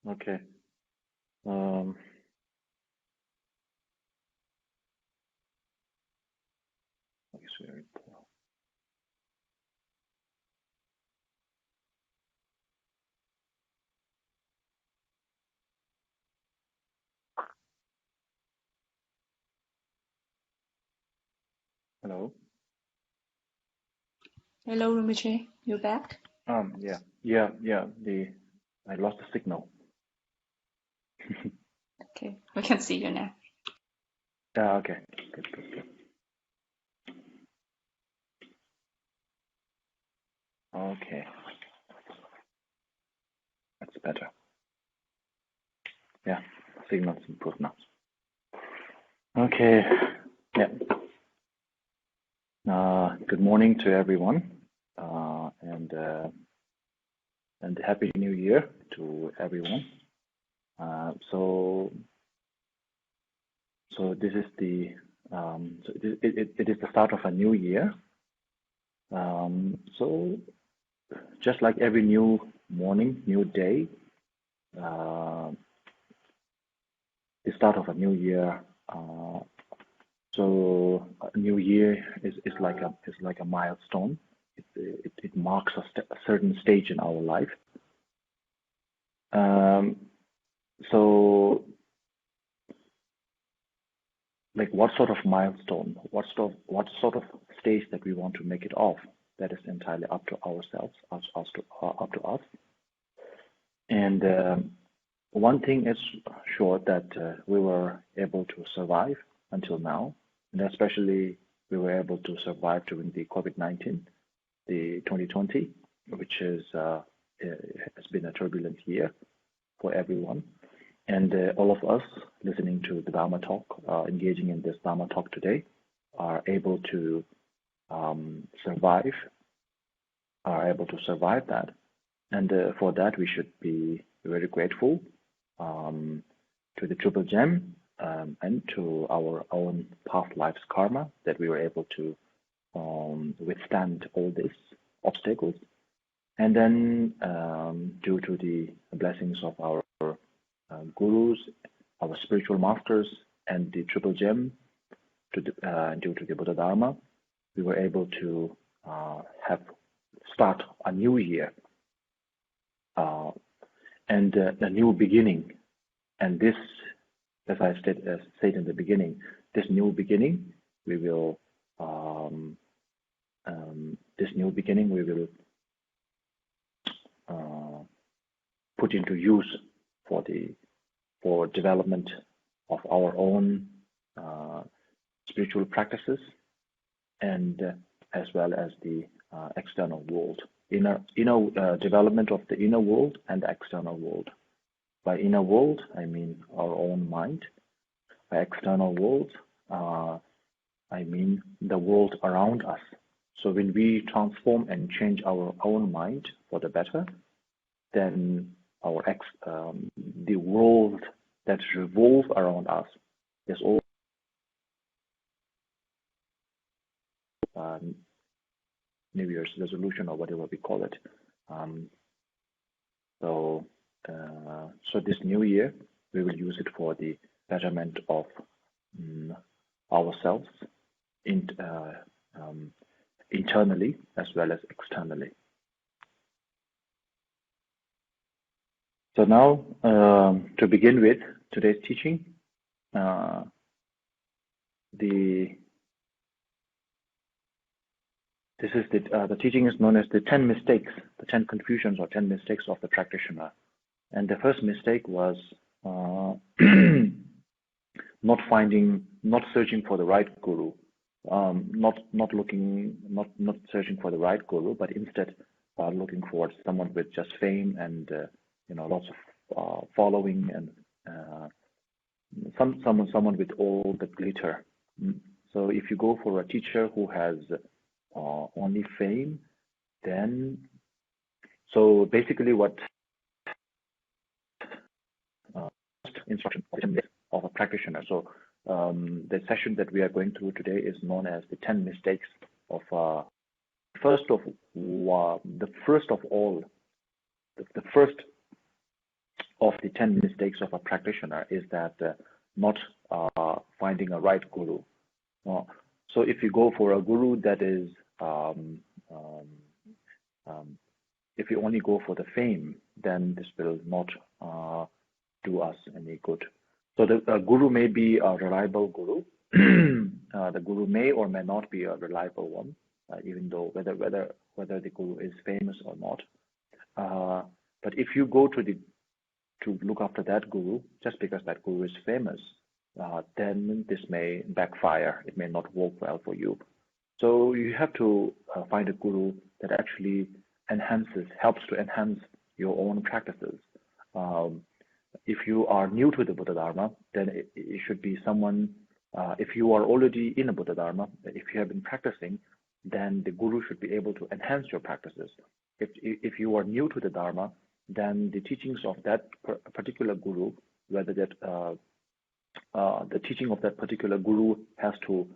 Okay. It's very poor. Hello. Hello, Rinpoche. You back? Yeah. I lost the signal. Okay, we can see you now. Okay. Good. Okay. That's better. Yeah. Signal's improved now. Okay. Yeah. Good morning to everyone, and Happy New Year to everyone. So this is the it is the start of a new year. So just like every new morning, new day, the start of a new year. So a new year is like a milestone. It marks a certain stage in our life. So, like, what sort of milestone, what sort of stage that we want to make it of, that is entirely up to ourselves, up to us. And one thing is sure, that we were able to survive until now, and especially we were able to survive during the COVID-19, the 2020, which has been a turbulent year for everyone. And all of us listening to the Dharma talk, engaging in this Dharma talk today, are able to survive that. And for that, we should be very grateful to the Triple Gem and to our own past life's karma, that we were able to withstand all these obstacles. And then due to the blessings of our gurus, our spiritual masters, and the Triple Gem, due to the Buddha Dharma, we were able to start a new year and a new beginning. And this, as I said in the beginning, this new beginning we will put into use for development of our own spiritual practices, and as well as the external world, inner development of the inner world and the external world. By inner world, I mean our own mind. By external world, I mean the world around us. So when we transform and change our own mind for the better, then the world that revolves around us is all New Year's resolution, or whatever we call it. So this new year, we will use it for the betterment of ourselves, internally as well as externally. So now, to begin with today's teaching, the teaching is known as the 10 mistakes, the 10 confusions or 10 mistakes of the practitioner. And the first mistake was not searching for the right guru, not searching for the right guru, but instead looking for someone with just fame and lots of following, and someone with all the glitter. So if you go for a teacher who has only fame, then so basically what instruction of a practitioner. So the session that we are going through today is known as the 10 mistakes of the first of the 10 mistakes of a practitioner is that not finding a right guru. So if you go for a guru that is, if you only go for the fame, then this will not do us any good. So the guru may be a reliable guru. The guru may or may not be a reliable one, even though whether the guru is famous or not. But if you go to look after that guru just because that guru is famous, then this may backfire. It may not work well for you. So you have to find a guru that actually helps to enhance your own practices. If you are new to the Buddha Dharma, then it should be someone, if you are already in a Buddha Dharma, if you have been practicing, then the guru should be able to enhance your practices. If you are new to the Dharma, then the teachings of that particular guru, whether that the teaching of that particular guru has to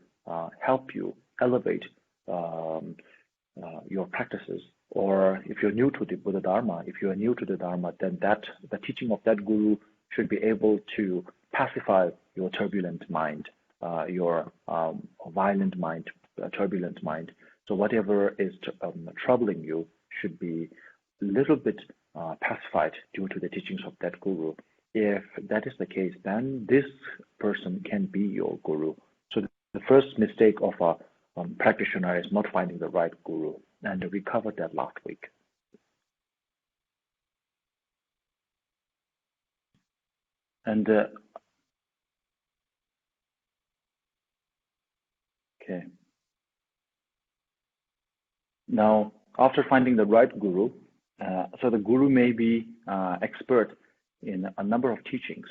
help you elevate your practices. Or if you're new to the Buddha Dharma, if you are new to the Dharma, then the teaching of that guru should be able to pacify your turbulent mind, your violent mind, turbulent mind. So whatever is troubling you should be a little bit pacified due to the teachings of that guru. If that is the case, then this person can be your guru. So the first mistake of a practitioner is not finding the right guru, and we covered that last week. And okay. Now, after finding the right guru, so the guru may be expert in a number of teachings.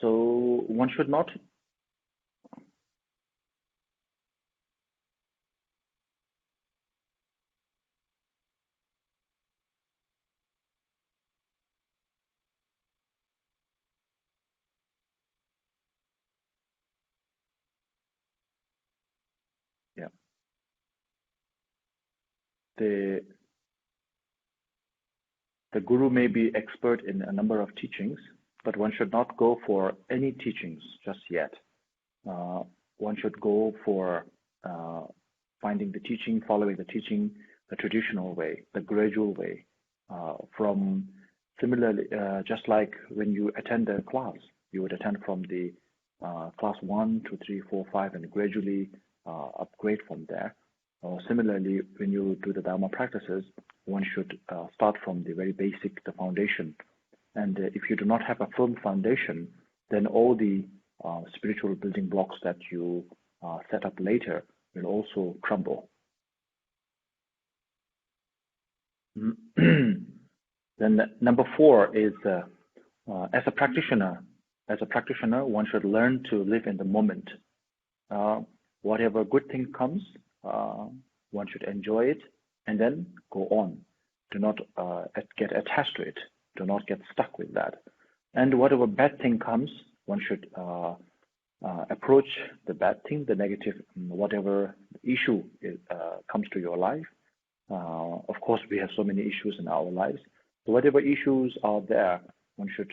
So one should not. Yeah. The guru may be expert in a number of teachings, but one should not go for any teachings just yet. One should go for finding the teaching, following the teaching, the traditional way, the gradual way. From similarly, just like when you attend a class, you would attend from the class 1, 2, 3, 4, 5, and gradually upgrade from there. Similarly, when you do the Dharma practices, one should start from the very basic, the foundation. And if you do not have a firm foundation, then all the spiritual building blocks that you set up later will also crumble. Then number 4 is as a practitioner, one should learn to live in the moment. Whatever good thing comes, one should enjoy it and then go on. Do not get attached to it. Do not get stuck with that. And whatever bad thing comes, one should approach the bad thing, the negative, whatever issue comes to your life. Of course, we have so many issues in our lives. So whatever issues are there, one should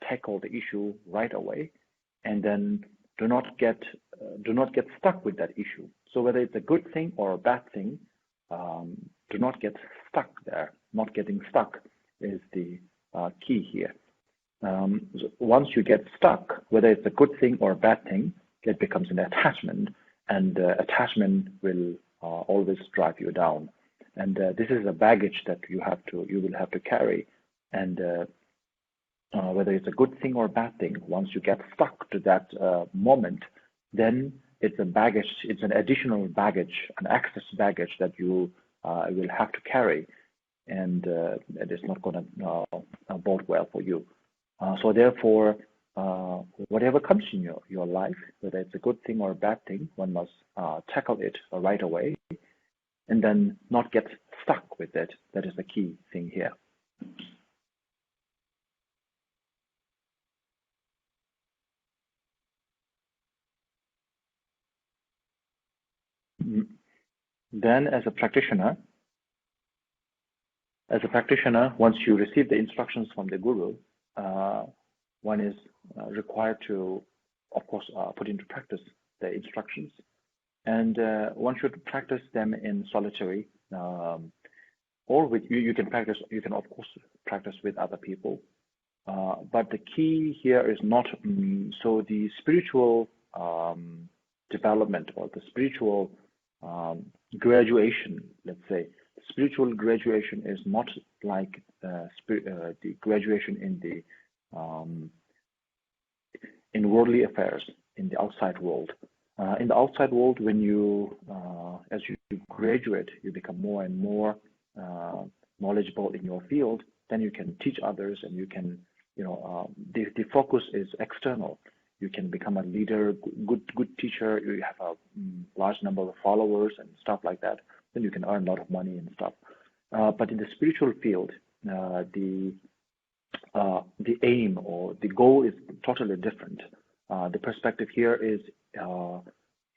tackle the issue right away, and then do not get stuck with that issue. So whether it's a good thing or a bad thing, do not get stuck there. Not getting stuck is the key here. Once you get stuck, whether it's a good thing or a bad thing, it becomes an attachment, and attachment will always drive you down. And this is a baggage that you will have to carry. And whether it's a good thing or a bad thing, once you get stuck to that moment, then it's a baggage. It's an additional baggage, an excess baggage that you will have to carry, and it is not going to bode well for you. So therefore, whatever comes in your life, whether it's a good thing or a bad thing, one must tackle it right away, and then not get stuck with it. That is the key thing here. Then, as a practitioner, as a practitioner, once you receive the instructions from the guru, one is required to, of course, put into practice the instructions, and one should practice them in solitary, or with you can practice. You can of course practice with other people, but the key here is not so the spiritual development or the spiritual graduation. Let's say spiritual graduation is not like the graduation in worldly affairs, in the outside world. In the outside world, when you, as you graduate, you become more and more knowledgeable in your field. Then you can teach others, and you can, the focus is external. You can become a leader, good teacher. You have a large number of followers and stuff like that. Then you can earn a lot of money and stuff. But in the spiritual field, the aim or the goal is totally different. The perspective here is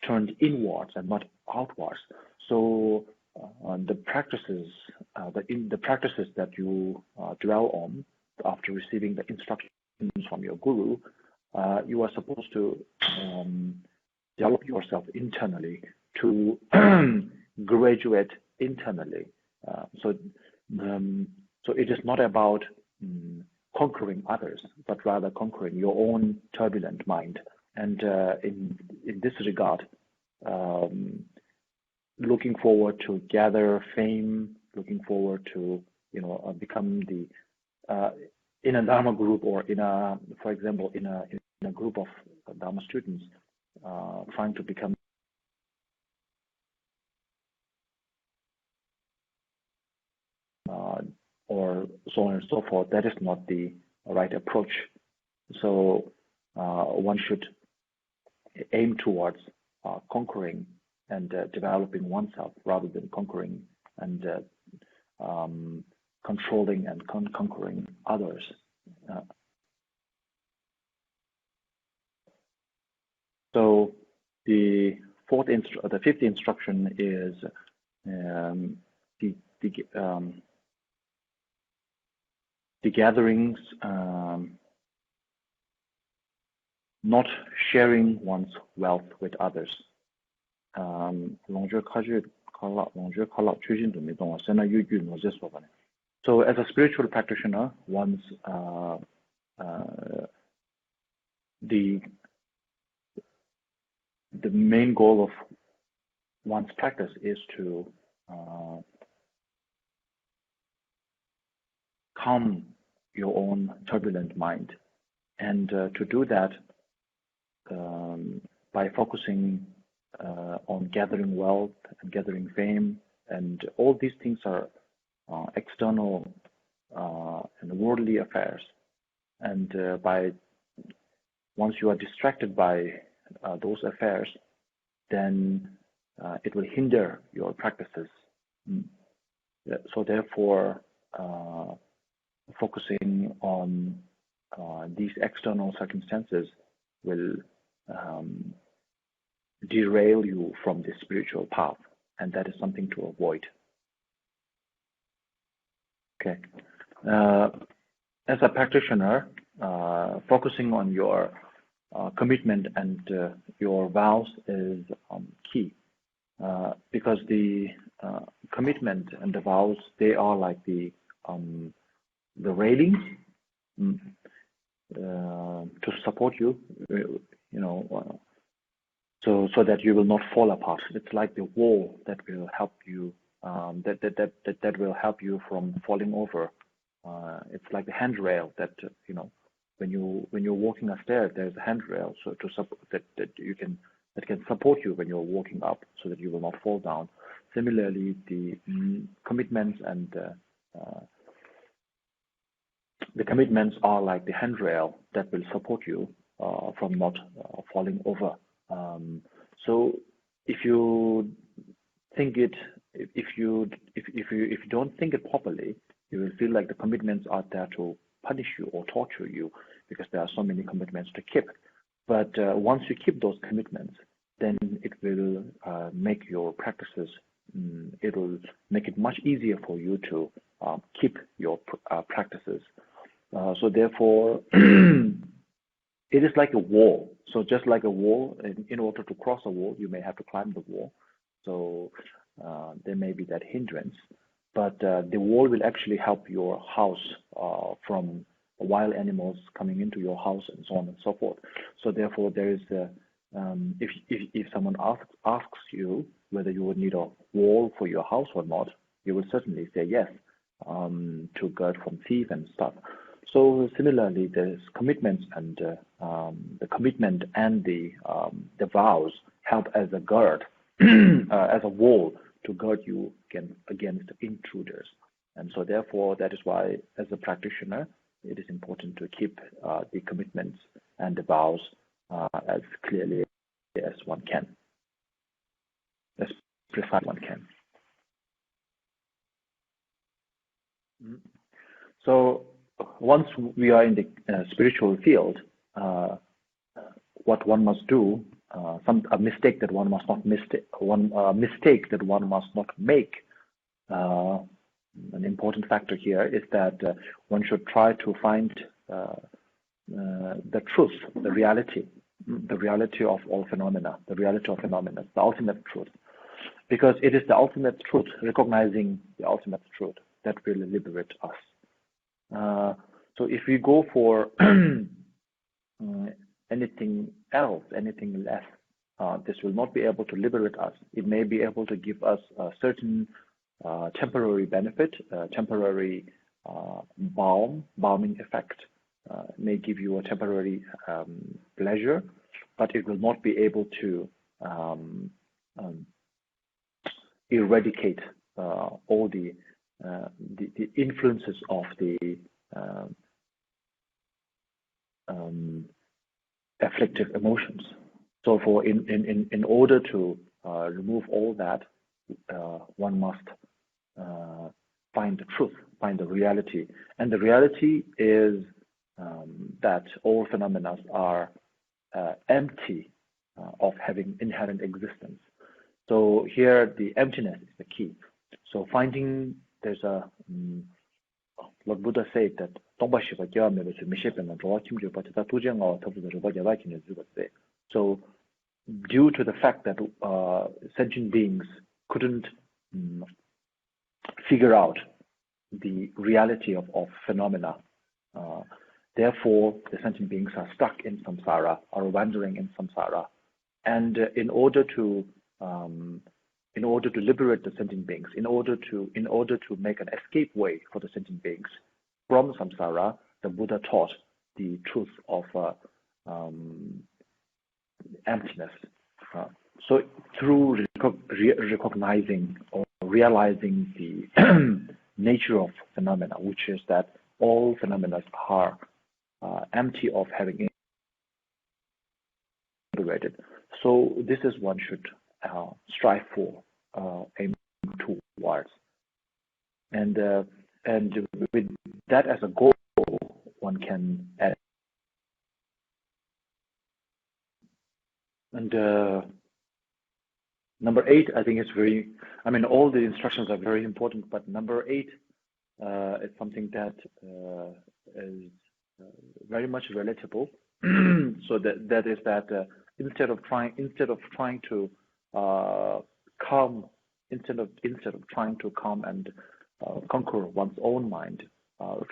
turned inwards and not outwards. So the practices, the practices that you dwell on after receiving the instructions from your guru, you are supposed to develop yourself internally to graduate internally. So it is not about conquering others, but rather conquering your own turbulent mind. And in this regard, looking forward to gather fame, looking forward to become the in a Dharma group, or in a, for example, in a group of Dharma students, trying to become or so on and so forth. That is not the right approach. So one should aim towards conquering and developing oneself, rather than conquering and controlling and conquering others. So the fifth instruction is the gatherings, not sharing one's wealth with others. So as a spiritual practitioner, one's the main goal of one's practice is to calm your own turbulent mind, and to do that by focusing on gathering wealth and gathering fame, and all these things are external and worldly affairs. And once you are distracted by those affairs, then it will hinder your practices. So therefore, focusing on these external circumstances will derail you from the spiritual path, and that is something to avoid. Okay. As a practitioner, focusing on your commitment and your vows is key, because the commitment and the vows, they are like the railings to support you, so that you will not fall apart. It's like the wall that will help you, that will help you from falling over. It's like the handrail that when you're walking a stair, there's a handrail so to support that can support you when you're walking up, so that you will not fall down. Similarly, the commitments and the commitments are like the handrail that will support you from not falling over. So if you think it, if you don't think it properly, you will feel like the commitments are there to punish you or torture you, because there are so many commitments to keep. But once you keep those commitments, then it will make your practices, it will make it much easier for you to keep your practices. So therefore, it is like a wall. So just like a wall, in order to cross a wall, you may have to climb the wall. So there may be that hindrance, but the wall will actually help your house from wild animals coming into your house and so on and so forth. So therefore, there is if someone asks you whether you would need a wall for your house or not, you will certainly say yes, to guard from thieves and stuff. So similarly, there's commitments, and the commitment and the vows help as a guard, as a wall to guard you against intruders. And so therefore, that is why, as a practitioner, it is important to keep the commitments and the vows as clearly as one can, as precise one can. So once we are in the spiritual field, what one must do, a mistake that one must not mistake that one must not make. An important factor here is that one should try to find the truth, the reality of all phenomena, the ultimate truth, because it is the ultimate truth, recognizing the ultimate truth, that will liberate us. So if we go for anything else, anything less, this will not be able to liberate us. It may be able to give us a certain temporary benefit, temporary balming effect. It may give you a temporary pleasure, but it will not be able to eradicate all the influences of the afflictive emotions. So for in order to remove all that, one must find the truth, find the reality. And the reality is that all phenomena are empty of having inherent existence. So here the emptiness is the key. So finding, there's a Lord Buddha said that so due to the fact that sentient beings couldn't figure out the reality of phenomena, therefore the sentient beings are stuck in samsara, are wandering in samsara, and in order to liberate the sentient beings, in order to make an escape way for the sentient beings from samsara, the Buddha taught the truth of emptiness. So through recognizing or realizing the nature of phenomena, which is that all phenomena are empty of having liberated. So this is one should strive for, aim towards, and with that as a goal, one can add. And number 8, I think, is very. I mean, all the instructions are very important, but number 8 is something that is very much relatable. So that is that instead of trying to calm, instead of trying to calm and conquer one's own mind,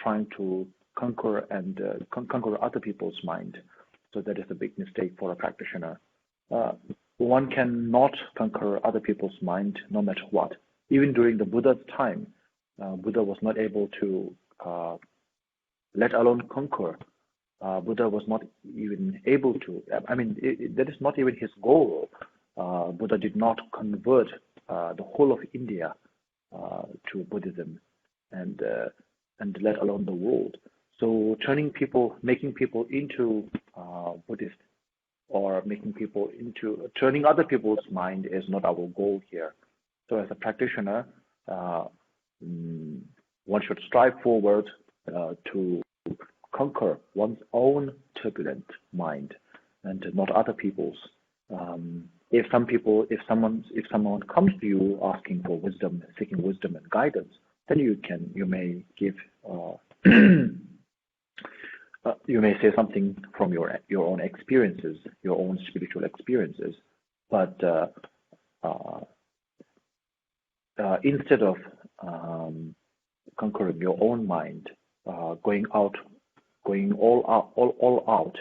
trying to conquer other people's mind. So that is a big mistake for a practitioner. One cannot conquer other people's mind no matter what. Even during the Buddha's time, Buddha was not able to, let alone conquer. Buddha was not even able to. I mean, that is not even his goal. Buddha did not convert the whole of India to Buddhism, and let alone the world. So making people into Buddhist, or turning other people's mind is not our goal here. So as a practitioner, one should strive forward to conquer one's own turbulent mind and not other people's. If someone comes to you asking for wisdom, seeking wisdom and guidance, then you may give you may say something from your own experiences, your own spiritual experiences, but instead of conquering your own mind, going all out,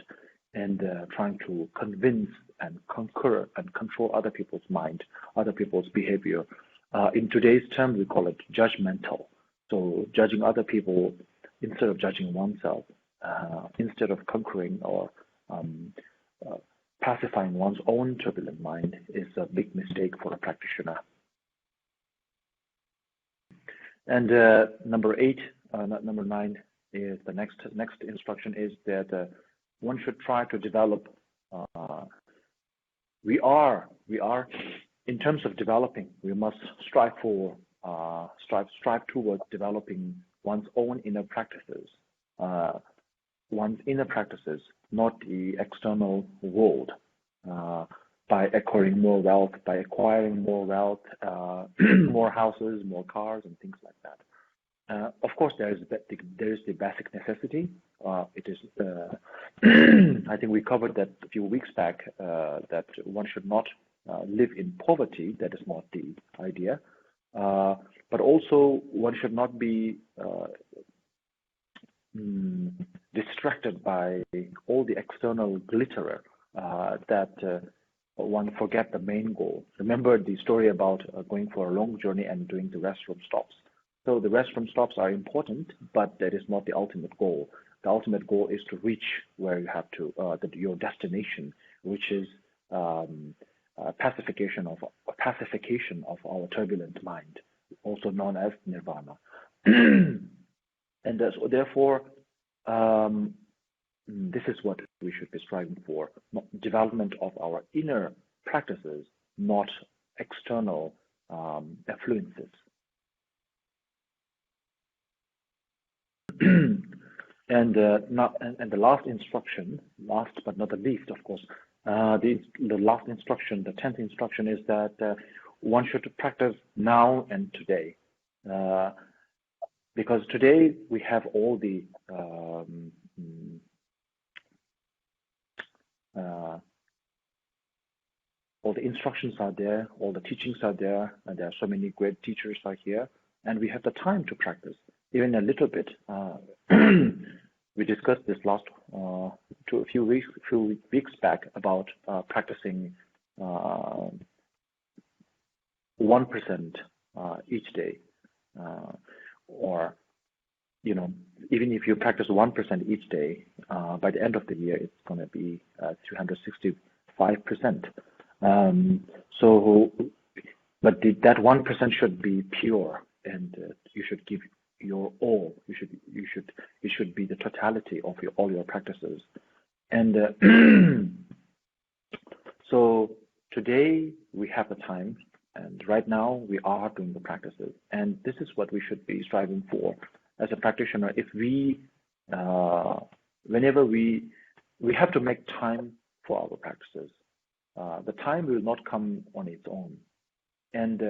and trying to convince and conquer and control other people's mind, other people's behavior. In today's term, we call it judgmental. So judging other people instead of judging oneself, instead of conquering or pacifying one's own turbulent mind is a big mistake for a practitioner. And number 9 is the next instruction is that one should try to develop. We are in terms of developing. We must strive towards developing one's own inner practices. One's inner practices, not the external world. By acquiring more wealth, more houses, more cars, and things like that. Of course, there is the basic necessity. It is. I think we covered that a few weeks back. That one should not live in poverty. That is not the idea. But also, one should not be distracted by all the external glitterer that one forget the main goal. Remember the story about going for a long journey and doing the restroom stops. So the restroom stops are important, but that is not the ultimate goal. The ultimate goal is to reach where you have to, your destination, which is pacification of our turbulent mind, also known as nirvana. And so therefore, this is what we should be striving for: development of our inner practices, not external affluences. And the last instruction, last but not the least, of course, the last instruction, the 10th instruction, is that one should practice now and today, because today we have all the instructions are there, all the teachings are there, and there are so many great teachers are here, and we have the time to practice, even a little bit. We discussed this a few weeks back about practicing 1% each day, or even if you practice 1% each day, by the end of the year it's going to be 365%. But that 1% should be pure, and you should give your all. It should be the totality of all your practices. And so today we have the time, and right now we are doing the practices, and this is what we should be striving for as a practitioner. If we, whenever we have to make time for our practices. The time will not come on its own, and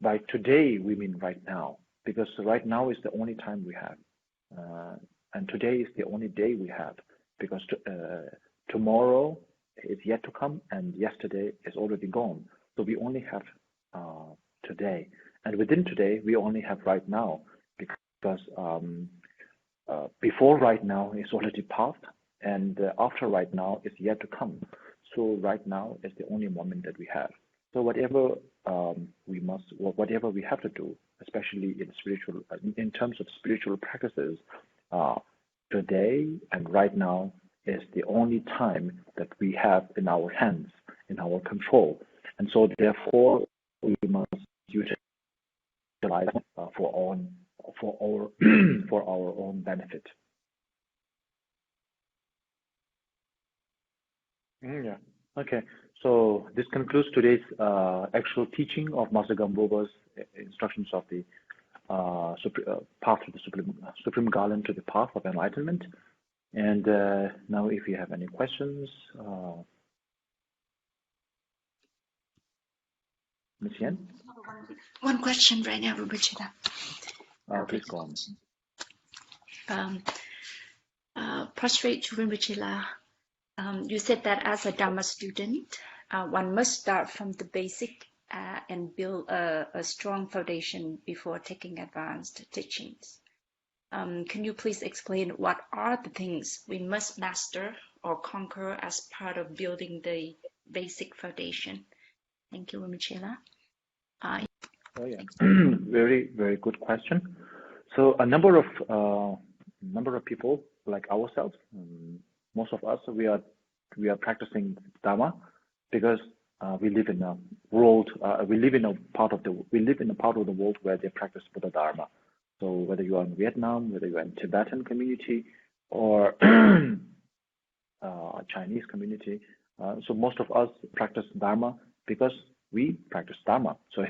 by today we mean right now, because right now is the only time we have, and today is the only day we have, because tomorrow is yet to come and yesterday is already gone. So we only have today, and within today we only have right now, because before right now is already past, and after right now is yet to come. So right now is the only moment that we have. So whatever whatever we have to do, especially in terms of spiritual practices, today and right now is the only time that we have in our hands, in our control, and so therefore we must utilize for our own benefit. Yeah. Okay. So this concludes today's actual teaching of Master Gampopa's instructions of the path to the Supreme Garland, to the path of enlightenment. And now, if you have any questions, Ms. Yen? one question right now, Rinpoche. Please go on. Prostrate to Rinpoche. You said that as a Dharma student, one must start from the basic and build a strong foundation before taking advanced teachings. Can you please explain what are the things we must master or conquer as part of building the basic foundation? Thank you, Rinpoche. Very, very good question. So a number of people like ourselves, most of us, we are practicing Dharma because we live in a world. We live in a part of the world where they practice Buddha Dharma. So whether you are in Vietnam, whether you are in Tibetan community or Chinese community, so most of us practice Dharma because we practice Dharma. So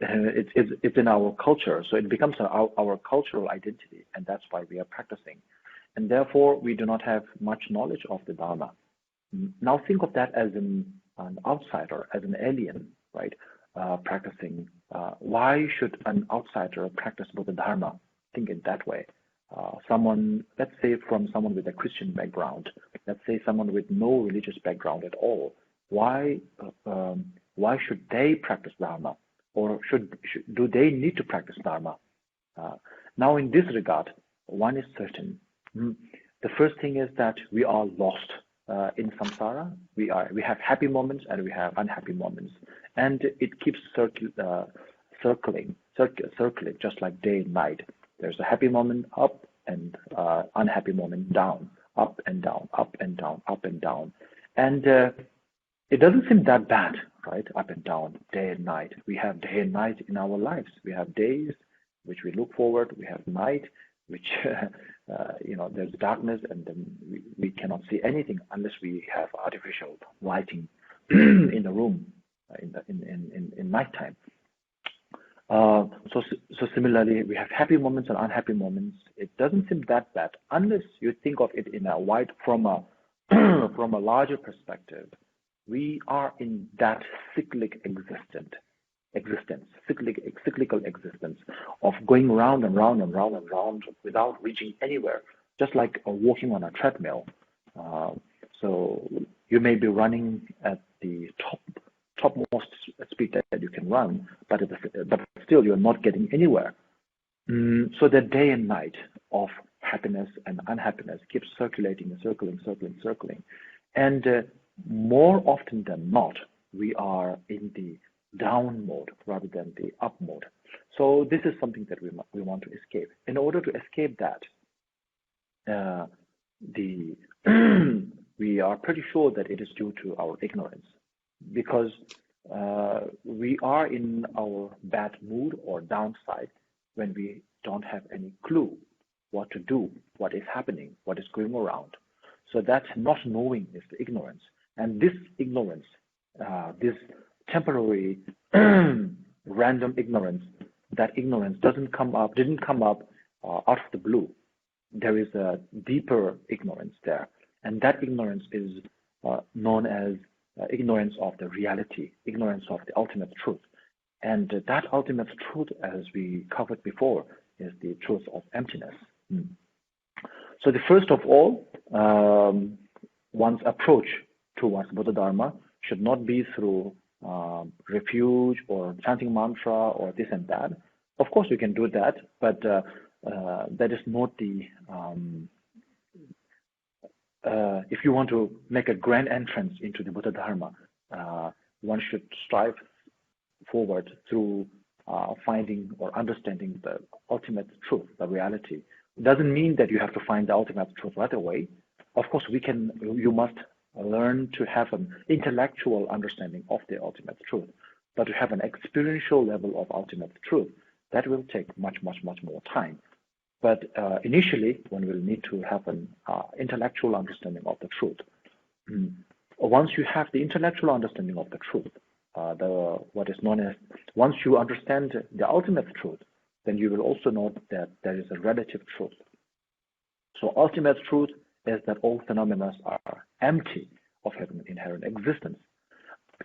it's in our culture. So it becomes our cultural identity, and that's why we are practicing. And therefore, we do not have much knowledge of the Dharma. Now think of that as an outsider, as an alien, right? Practicing. Why should an outsider practice Buddha Dharma? Think it that way. Someone, let's say from someone with a Christian background, let's say someone with no religious background at all, why should they practice Dharma? Or do they need to practice Dharma? Now in this regard, one is certain. The first thing is that we are lost in samsara. We have happy moments and we have unhappy moments, and it keeps circling just like day and night. There's a happy moment up and unhappy moment down, up and down, up and down, up and down, and it doesn't seem that bad, right? Up and down, day and night. We have day and night in our lives. We have days which we look forward. We have night which there's darkness, and then we cannot see anything unless we have artificial lighting in the room in nighttime. So similarly, we have happy moments and unhappy moments. It doesn't seem that bad unless you think of it in a wide from a larger perspective. We are in that cyclical existence of going round and round and round and round without reaching anywhere, just like walking on a treadmill. So you may be running at the topmost speed that you can run, but still you're not getting anywhere. So the day and night of happiness and unhappiness keeps circulating and circling. And more often than not, we are in the down mode rather than the up mode. So this is something that we want to escape. In order to escape that, we are pretty sure that it is due to our ignorance, because we are in our bad mood or downside when we don't have any clue what to do, what is happening, what is going around. So that not knowing is the ignorance. And this ignorance, this temporary random ignorance, that ignorance didn't come up out of the blue. There is a deeper ignorance there, and that ignorance is known as ignorance of the reality, ignorance of the ultimate truth. And that ultimate truth, as we covered before, is the truth of emptiness. So the first of all, one's approach towards Buddha Dharma should not be through refuge or chanting mantra or this and that. Of course, you can do that, but that is not the. If you want to make a grand entrance into the Buddha Dharma, one should strive forward through finding or understanding the ultimate truth, the reality. It doesn't mean that you have to find the ultimate truth right away. Of course, you must learn to have an intellectual understanding of the ultimate truth, but to have an experiential level of ultimate truth, that will take much more time. But initially, one will need to have an intellectual understanding of the truth. Once you have the intellectual understanding of the truth, once you understand the ultimate truth, then you will also know that there is a relative truth. So ultimate truth is that all phenomena are empty of inherent existence.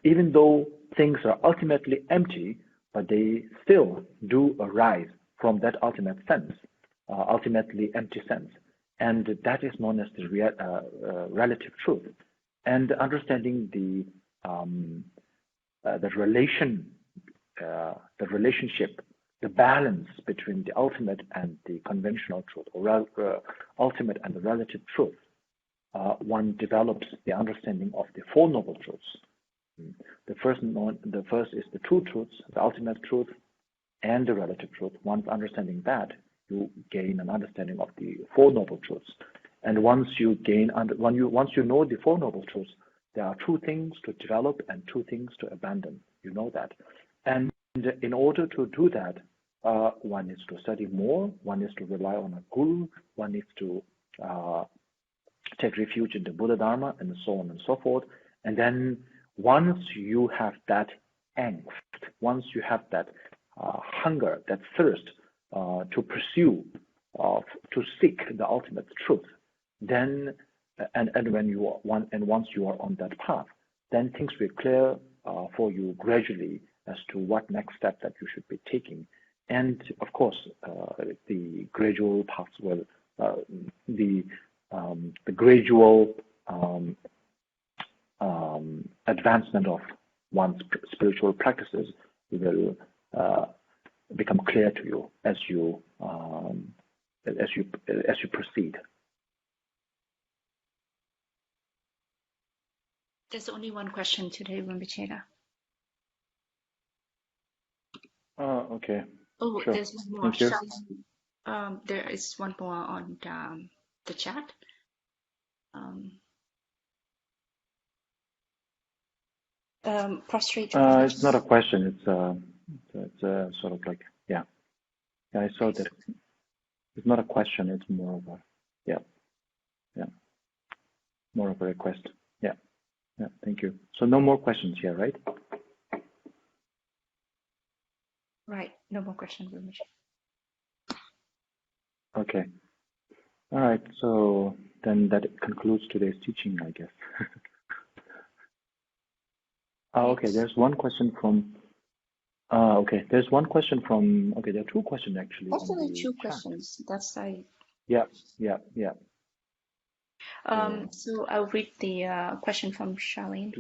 Even though things are ultimately empty, but they still do arise from that ultimate sense, ultimately empty sense. And that is known as the relative truth. And understanding the relationship, the balance between the ultimate and the conventional truth, or ultimate and the relative truth, one develops the understanding of the Four Noble Truths. The first is the true truths, the ultimate truth, and the relative truth. Once understanding that, you gain an understanding of the Four Noble Truths. And once you know the Four Noble Truths, there are two things to develop and two things to abandon. You know that. And in order to do that, one needs to study more, one needs to rely on a guru, one needs to take refuge in the Buddha Dharma, and so on and so forth. And then once you have that angst, once you have that hunger, that thirst to pursue, to seek the ultimate truth, then and once you are on that path, then things will clear for you gradually as to what next step that you should be taking. And of course, the gradual paths will the gradual advancement of one's spiritual practices will become clear to you as you proceed. There's only one question today, Rinpoche. Okay. Oh, sure. there's one more. Thank you. There is one more on the chat. Prostrate. It's not a question. It's sort of like, yeah. I saw that. It's not a question. It's more of a, more of a request. Yeah. Thank you. So no more questions here, right? Right. No more questions, Rinpoche. Okay. All right. So then that concludes today's teaching, I guess. Okay. There's one question from. Okay. There's one question from. Okay. There are two questions actually. Actually, two questions. That's right. Yeah. So I'll read the question from Charlene.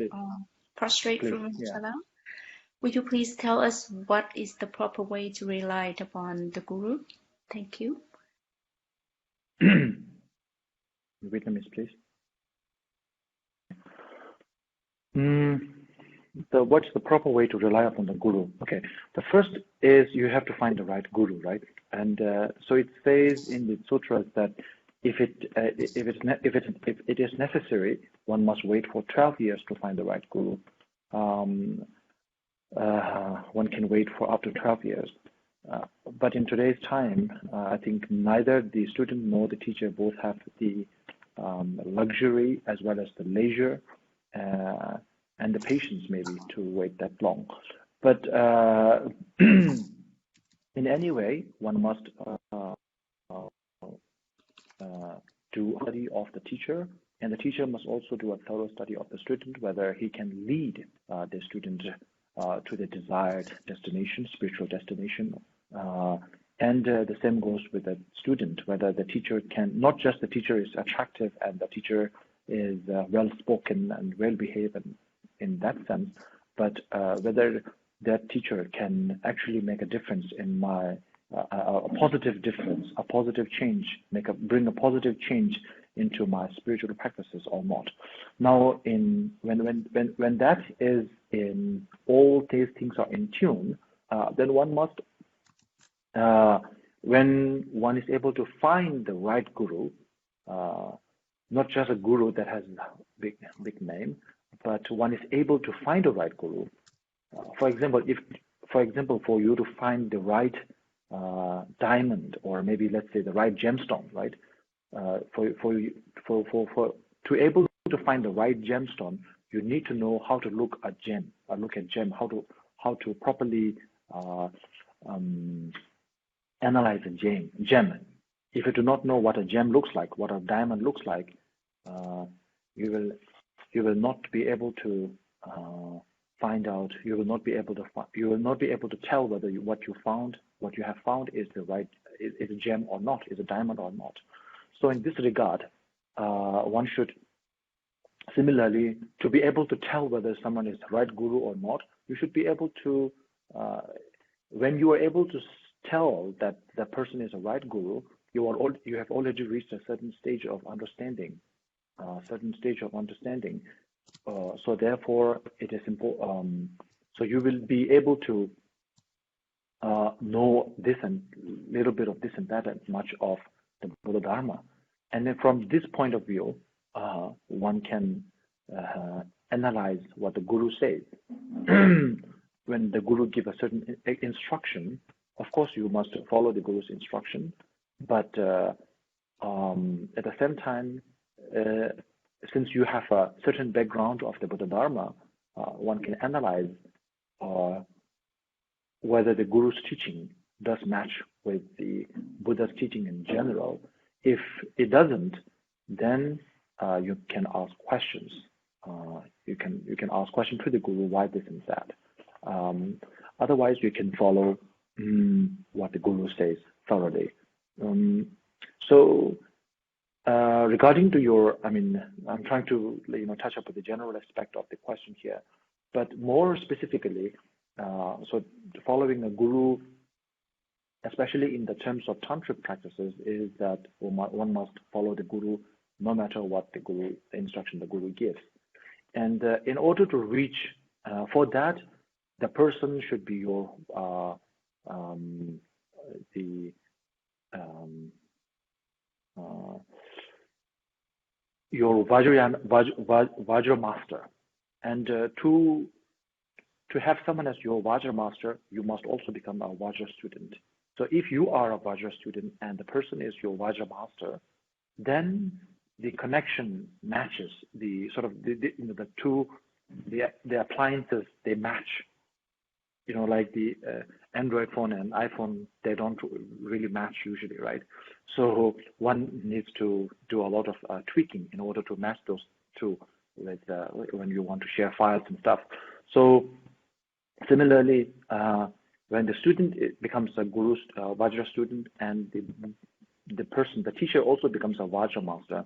Prostrate from Salam. Would you please tell us what is the proper way to rely upon the Guru? Thank you. Vietnamese, please. What's the proper way to rely upon the Guru? Okay. The first is you have to find the right Guru, right? And so it says in the sutras that if it is necessary, one must wait for 12 years to find the right Guru. One can wait for up to 12 years. But in today's time, I think neither the student nor the teacher both have the luxury as well as the leisure and the patience maybe to wait that long. But in any way, one must do a study of the teacher, and the teacher must also do a thorough study of the student, whether he can lead the student to the desired destination, spiritual destination. And the same goes with the student, whether the teacher can, not just the teacher is attractive and the teacher is well-spoken and well-behaved in that sense, but whether that teacher can actually make a difference in my, a positive difference, a positive change, bring a positive change into my spiritual practices or not. Now, when that is in, all these things are in tune, then one must, when one is able to find the right Guru, not just a Guru that has a big name, but one is able to find the right Guru. For example, for you to find the right diamond, or maybe let's say the right gemstone, right? To able to find the right gemstone, you need to know how to look at gem, how to properly analyze a gem. If you do not know what a gem looks like, what a diamond looks like, you will not be able to find out. You will not be able to. You will not be able to tell whether what you have found, is the right, is a gem or not, is a diamond or not. So in this regard, one should similarly, to be able to tell whether someone is the right guru or not, you should be able to. When you are able to tell that the person is a right guru, you have already reached a certain stage of understanding. So therefore, it is important. So you will be able to know this and little bit of this and that and much of the Buddha Dharma. And then from this point of view, one can analyze what the guru says. When the guru gives a certain instruction, of course you must follow the guru's instruction, but at the same time, since you have a certain background of the Buddha Dharma, one can analyze whether the guru's teaching does match with the Buddha's teaching in general. If it doesn't, then you can ask questions. You can ask questions to the guru, why this and that. Otherwise, you can follow what the guru says thoroughly. Regarding to your, I'm trying to touch up with the general aspect of the question here, but more specifically, so following a guru, especially in the terms of tantric practices, is that one must follow the guru no matter what the instruction the guru gives. And in order to reach, for that, the person should be your Vajra master. And to have someone as your Vajra master, you must also become a Vajra student. So if you are a Vajra student and the person is your Vajra master, then the connection matches, the sort of the appliances, they match. Like the Android phone and iPhone, they don't really match usually, right? So one needs to do a lot of tweaking in order to match those two with when you want to share files and stuff. So similarly, when the student becomes a guru's Vajra student, and the teacher also becomes a Vajra master,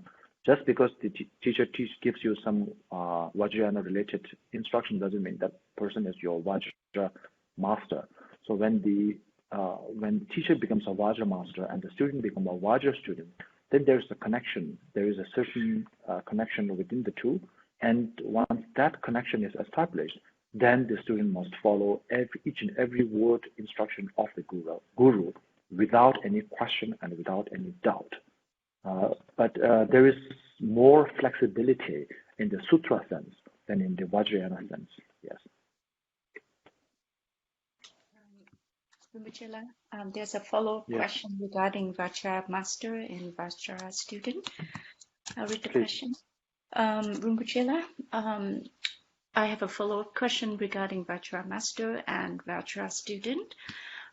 just because the teacher gives you some Vajrayana related instruction doesn't mean that person is your Vajra master. So when the teacher becomes a Vajra master and the student becomes a Vajra student, then there's a connection. There is a certain connection within the two, and once that connection is established, then the student must follow each and every word instruction of the guru without any question and without any doubt. But there is more flexibility in the sutra sense than in the Vajrayana sense. Yes. Rinpoche, there's a follow-up question regarding Vajra master and Vajra student. I'll read the question. Rinpoche, I have a follow-up question regarding Vajra master and Vajra student.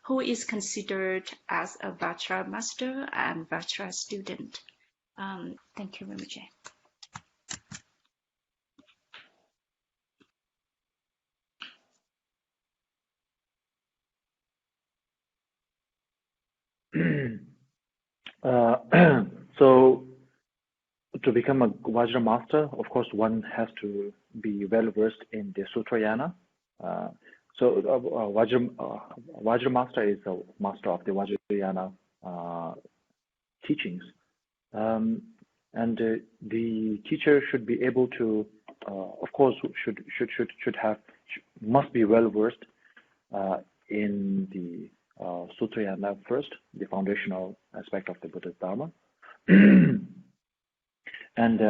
Who is considered as a Vajra master and Vajra student? Thank you, Rinpoche. So to become a Vajra master, of course, one has to be well versed in the Sutrayana. So Vajra master is a master of the Vajrayana teachings, and the teacher should be able to, of course, must be well versed in the Sutrayana first, the foundational aspect of the Buddha's Dharma. And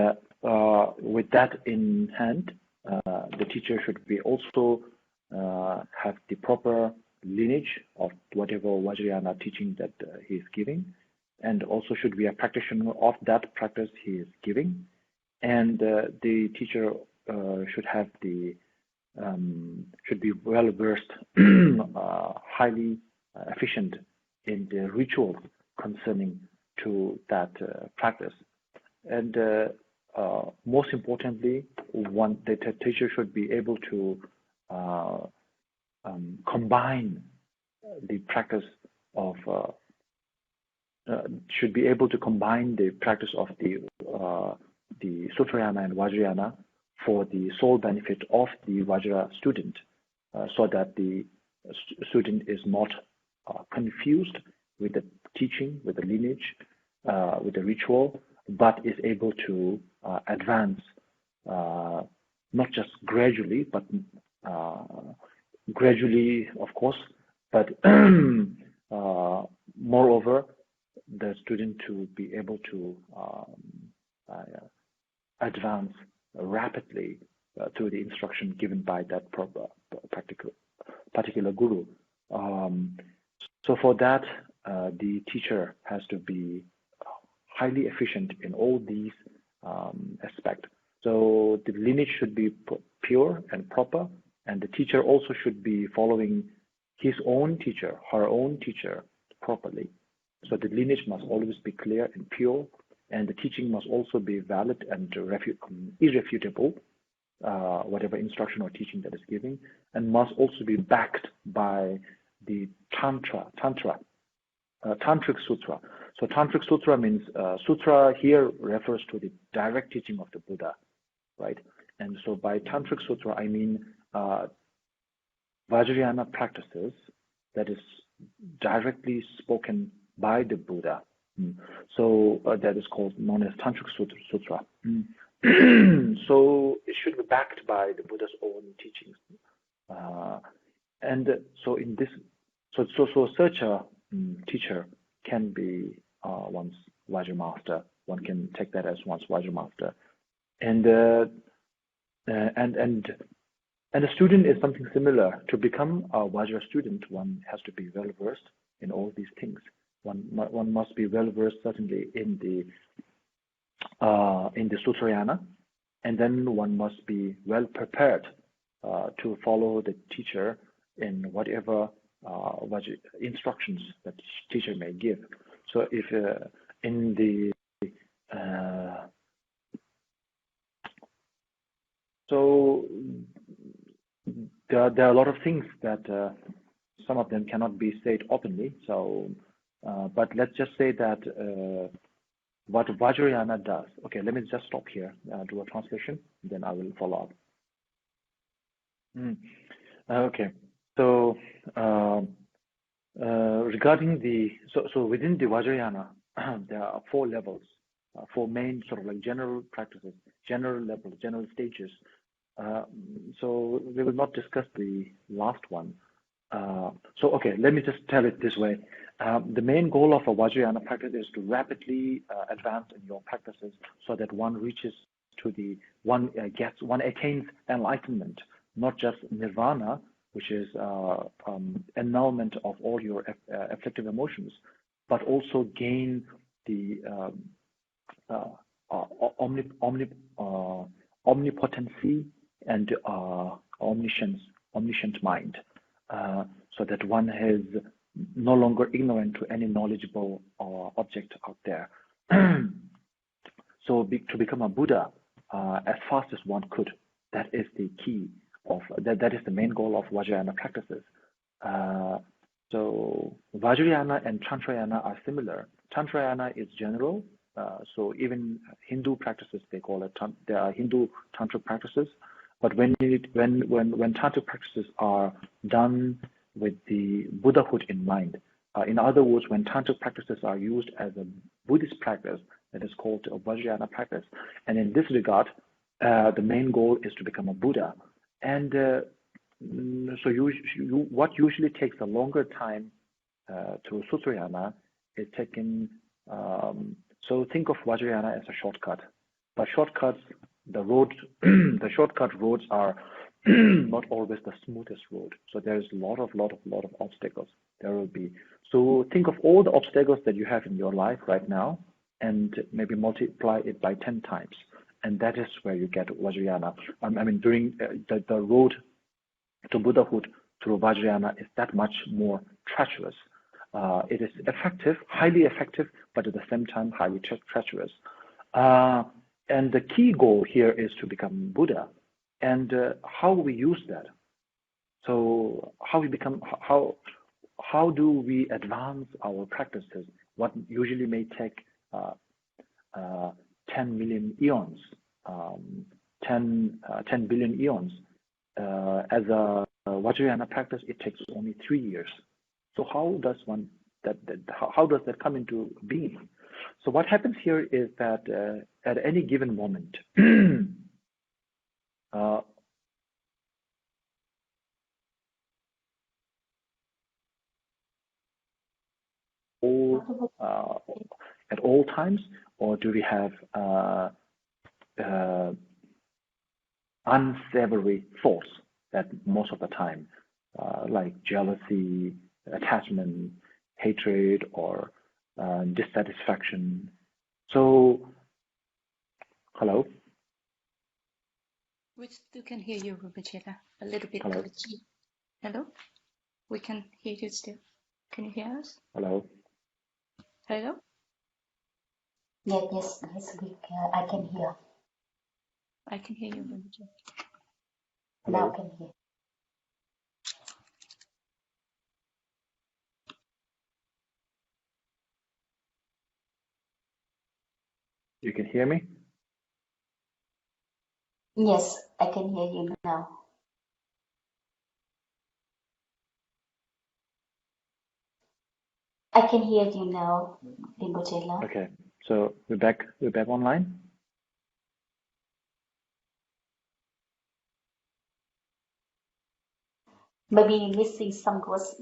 with that in hand, the teacher should be also have the proper lineage of whatever Vajrayana teaching that he is giving, and also should be a practitioner of that practice he is giving. And the teacher should be well versed, highly efficient in the rituals concerning to that practice. And most importantly, the teacher should be able to combine the practice of should be able to combine the practice of the Sutrayana and Vajrayana for the sole benefit of the Vajra student, so that the student is not confused with the teaching, with the lineage, with the ritual, but is able to advance not just gradually, but gradually, of course, but moreover, the student to be able to advance rapidly through the instruction given by that particular guru. So for that, the teacher has to be highly efficient in all these aspects. So the lineage should be pure and proper, and the teacher also should be following his own teacher, her own teacher properly. So the lineage must always be clear and pure, and the teaching must also be valid and irrefutable, whatever instruction or teaching that is giving, and must also be backed by the tantric sutra. So tantric sutra means sutra here refers to the direct teaching of the Buddha, right? And so by tantric sutra, I mean Vajrayana practices that is directly spoken by the Buddha. So that is known as tantric sutra. So it should be backed by the Buddha's own teachings. And so in this, so such a teacher can be one's Vajra master. One can take that as one's Vajra master. And a student is something similar. To become a Vajra student, one has to be well versed in all these things. One must be well versed certainly in the Sutrayana, and then one must be well prepared to follow the teacher in whatever instructions that teacher may give. So if in the so there are a lot of things that some of them cannot be said openly. So, but let's just say that what Vajrayana does. Okay, let me just stop here, do a translation, then I will follow up. Okay, so regarding so within the Vajrayana, there are 4 levels, 4 main sort of like general practices, general levels, general stages. So we will not discuss the last one. So okay, let me just tell it this way. The main goal of a Vajrayana practice is to rapidly advance in your practices so that one reaches to one attains enlightenment, not just nirvana, which is annulment of all your afflictive emotions, but also gain the omnipotency and omniscient mind, so that one is no longer ignorant to any knowledgeable object out there. So to become a Buddha as fast as one could, that is the key of that is the main goal of Vajrayana practices. So Vajrayana and Tantrayana are similar. Tantrayana is general, so even Hindu practices, they call it, there are Hindu tantric practices. But when tantric practices are done with the Buddhahood in mind, in other words, when tantric practices are used as a Buddhist practice, that is called a Vajrayana practice. And in this regard, the main goal is to become a Buddha. And so what usually takes a longer time through Sutrayana is taken. So think of Vajrayana as a shortcut. But shortcuts, the shortcut roads are not always the smoothest road. So there's a lot of obstacles. There will be. So think of all the obstacles that you have in your life right now, and maybe multiply it by 10 times, and that is where you get Vajrayana. I mean, during the road to Buddhahood through Vajrayana is that much more treacherous. It is effective, highly effective, but at the same time highly treacherous. And the key goal here is to become Buddha. And how we use that? So how do we advance our practices? What usually may take 10 million eons, 10 billion eons. As a Vajrayana practice, it takes only 3 years. So how does that come into being? So what happens here is that at any given moment, at all times, or do we have unsavory thoughts that most of the time, like jealousy, attachment, hatred, or dissatisfaction? So, hello? We still can hear you, Rinpoche. A little bit Hello? glitchy. Hello? We can hear you still. Can you hear us? Hello? Hello? Yes, I can hear. I can hear you, Rinpoche. Now Hello? can hear. You can hear me? Yes, I can hear you now. I can hear you now, Rinpoche. Okay, so we're back online. Maybe missing some words,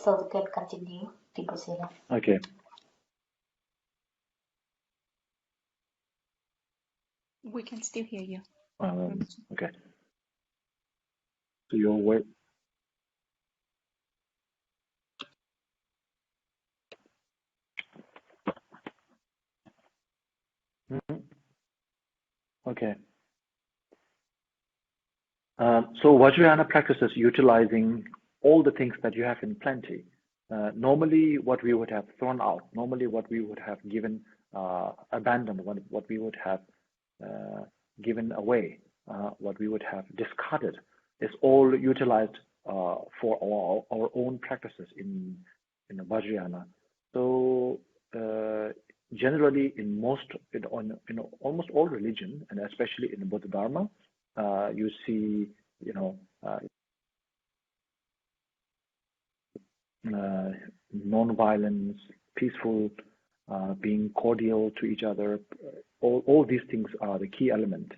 so we can continue, Rinpoche. Okay. We can still hear you. Okay. So your word. Okay. So Vajrayana practices utilizing all the things that you have in plenty. Normally, what we would have thrown out, normally what we would have given, abandoned, what we would have given away, what we would have discarded, is all utilized for our own practices in the Vajrayana. So generally, in almost all religion, and especially in the Buddha Dharma, you see, non-violence, peaceful, being cordial to each other. All these things are the key element.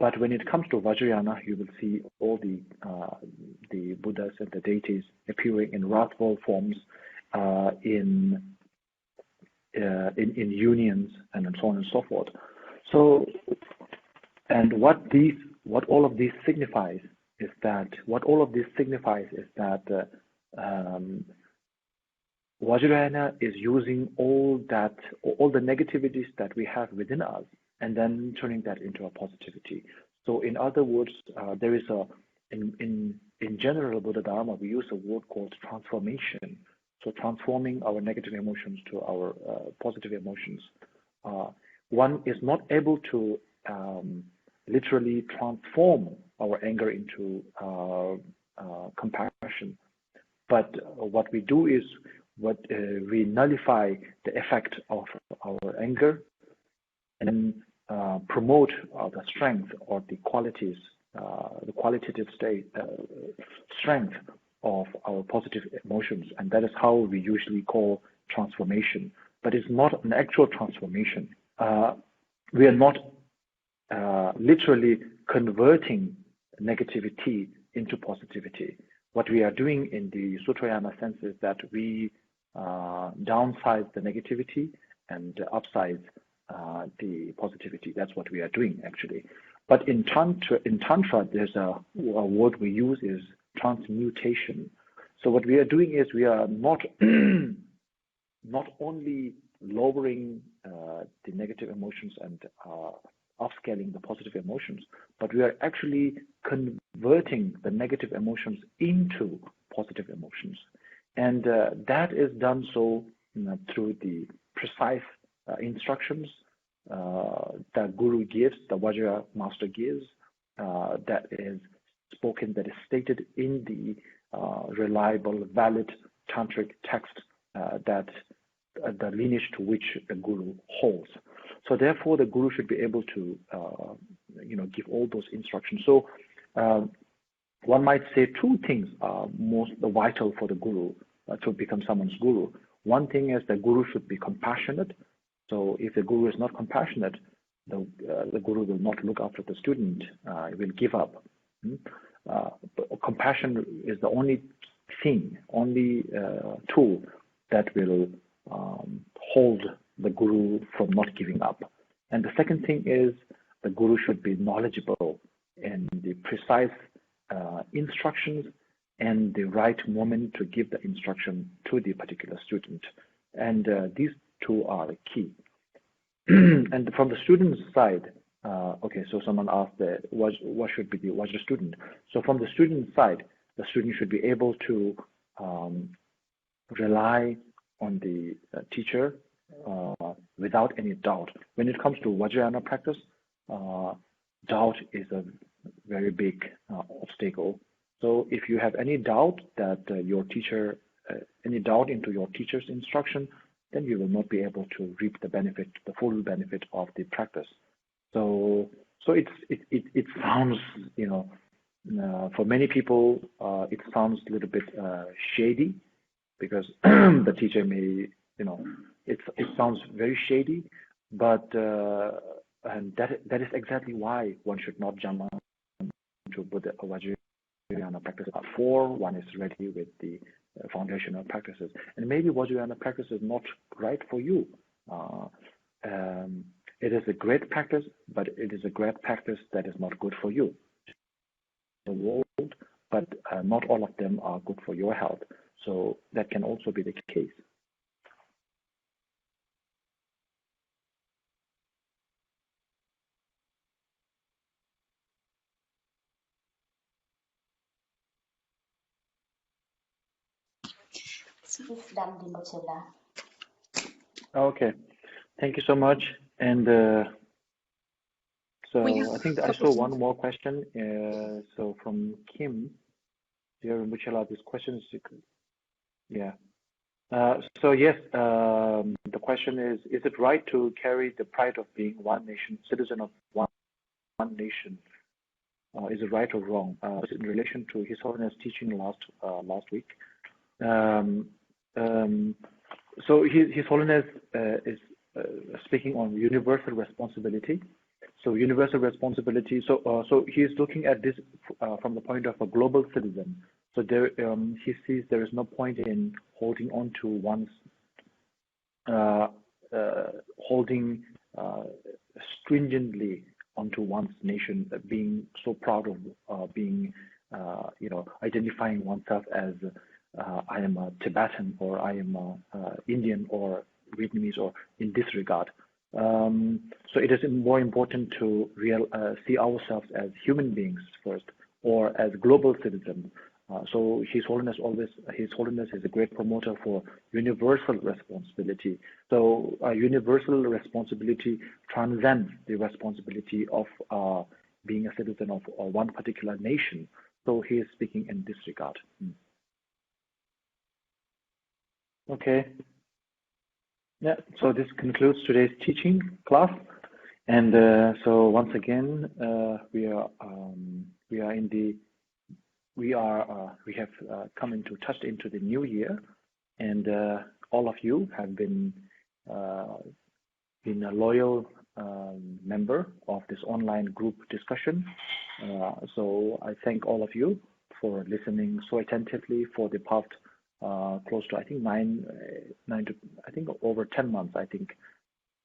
But when it comes to Vajrayana, you will see all the Buddhas and the deities appearing in wrathful forms, in unions, and so on and so forth. So, and what all of this signifies is that Vajrayana is using all the negativities that we have within us, and then turning that into a positivity. So, in other words, there is in general Buddha Dharma, we use a word called transformation. So, transforming our negative emotions to our positive emotions. One is not able to literally transform our anger into compassion, but what we do is we nullify the effect of our anger and promote the strength or the qualities, the qualitative strength of our positive emotions, and that is how we usually call transformation. But it's not an actual transformation. We are not literally converting negativity into positivity. What we are doing in the Sutrayana sense is that we downsize the negativity and upsize the positivity. That's what we are doing actually. But in Tantra, there's a word we use is transmutation. So what we are doing is we are not only lowering the negative emotions and upscaling the positive emotions, but we are actually converting the negative emotions into positive emotions. And that is done so through the precise instructions that Guru gives, the Vajra master gives, that is spoken, that is stated in the reliable, valid tantric text that the lineage to which the guru holds. So therefore, the guru should be able to, give all those instructions. So one might say two things are most vital for the guru to become someone's guru. One thing is the guru should be compassionate. So if the guru is not compassionate, the guru will not look after the student. He will give up. But compassion is the only thing, only tool that will hold the guru from not giving up. And the second thing is the guru should be knowledgeable in the precise instructions and the right moment to give the instruction to the particular student. And these two are the key. And from the student's side, okay, so someone asked what should be the Vajra student. So from the student's side, the student should be able to rely on the teacher without any doubt. When it comes to Vajrayana practice, doubt is a very big obstacle. So if you have any doubt that your teacher, any doubt into your teacher's instruction, then you will not be able to reap the benefit, the full benefit of the practice. So it sounds, for many people, it sounds a little bit shady, because the teacher may, it sounds very shady, but and that is exactly why one should not jump into Vajrayana practice before one is ready with the foundational practices. And maybe Vajrayana practice is not right for you. It is a great practice, but it is a great practice that is not good for you. The world, but not all of them are good for your health. So that can also be the case. It's done, Rinpoche. Okay, thank you so much. And so I think I saw one more question. So from Kim, dear Rinpoche, this question is, yeah. So yes, the question is it right to carry the pride of being one nation, citizen of one nation? Is it right or wrong? In relation to His Holiness teaching last week. So His Holiness is speaking on universal responsibility. So universal responsibility. So he is looking at this from the point of a global citizen. So there, he sees there is no point in holding on to one's holding stringently onto one's nation, being so proud of being, identifying oneself as I am a Tibetan, or I am a Indian or Vietnamese, or in this regard. So it is more important to see ourselves as human beings first, or as global citizens. So His Holiness is a great promoter for universal responsibility. So universal responsibility transcends the responsibility of being a citizen of one particular nation. So he is speaking in this regard. Okay. Yeah. So this concludes today's teaching class, and so once again, we have touched into the new year, and all of you have been a loyal member of this online group discussion. So I thank all of you for listening so attentively for the past close to, I think, over 10 months. I think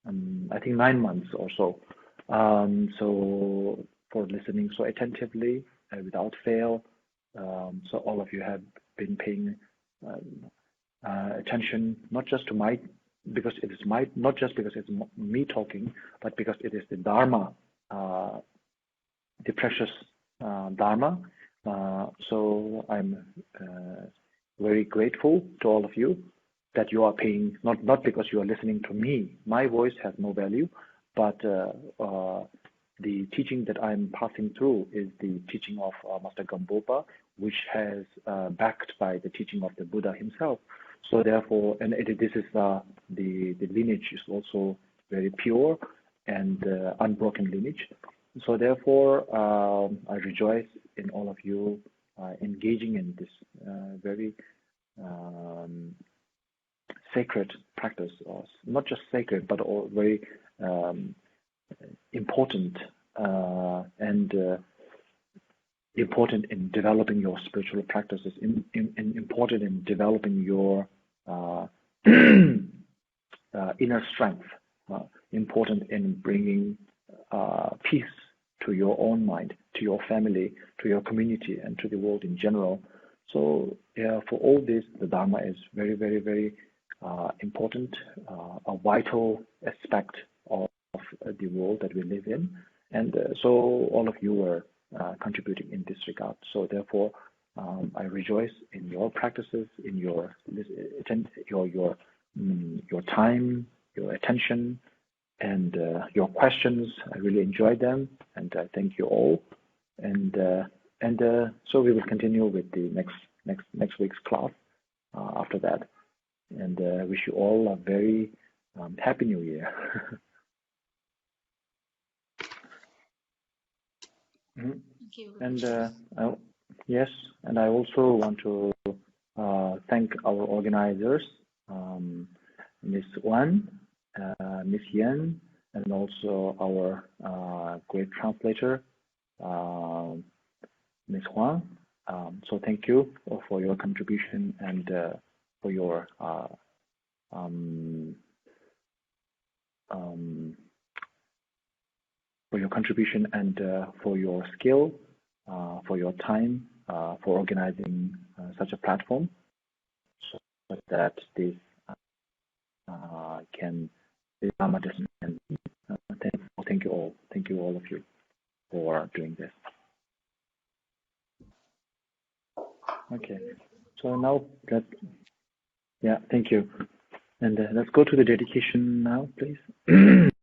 9 months or so. So for listening so attentively without fail. So all of you have been paying attention, not just to not just because it's me talking, but because it is the Dharma, the precious Dharma. So I'm very grateful to all of you that you are paying, not because you are listening to me. My voice has no value, but the teaching that I'm passing through is the teaching of Master Gampopa, which has backed by the teaching of the Buddha himself. So therefore, and this is the lineage is also very pure and unbroken lineage. So therefore, I rejoice in all of you engaging in this very sacred practice, or not just sacred, but all very important and important in developing your spiritual practices, important in developing your inner strength, important in bringing peace to your own mind, to your family, to your community, and to the world in general. So yeah, for all this, the Dharma is very, very, very important, a vital aspect of the world that we live in. And so all of you are contributing in this regard. So therefore, I rejoice in your practices, in your time, your attention, and your questions. I really enjoyed them, and I thank you all. And so we will continue with the next week's class after that. And wish you all a very happy New Year. Thank you. And yes, and I also want to thank our organizers, Miss Wan, Miss Yen, and also our great translator, Miss Huang. So thank you for your contribution and for your contribution and for your skill, for your time, for organizing such a platform, so that this can be Dharma and thank you all. Thank you all of you for doing this. Okay, so now thank you. And let's go to the dedication now, please.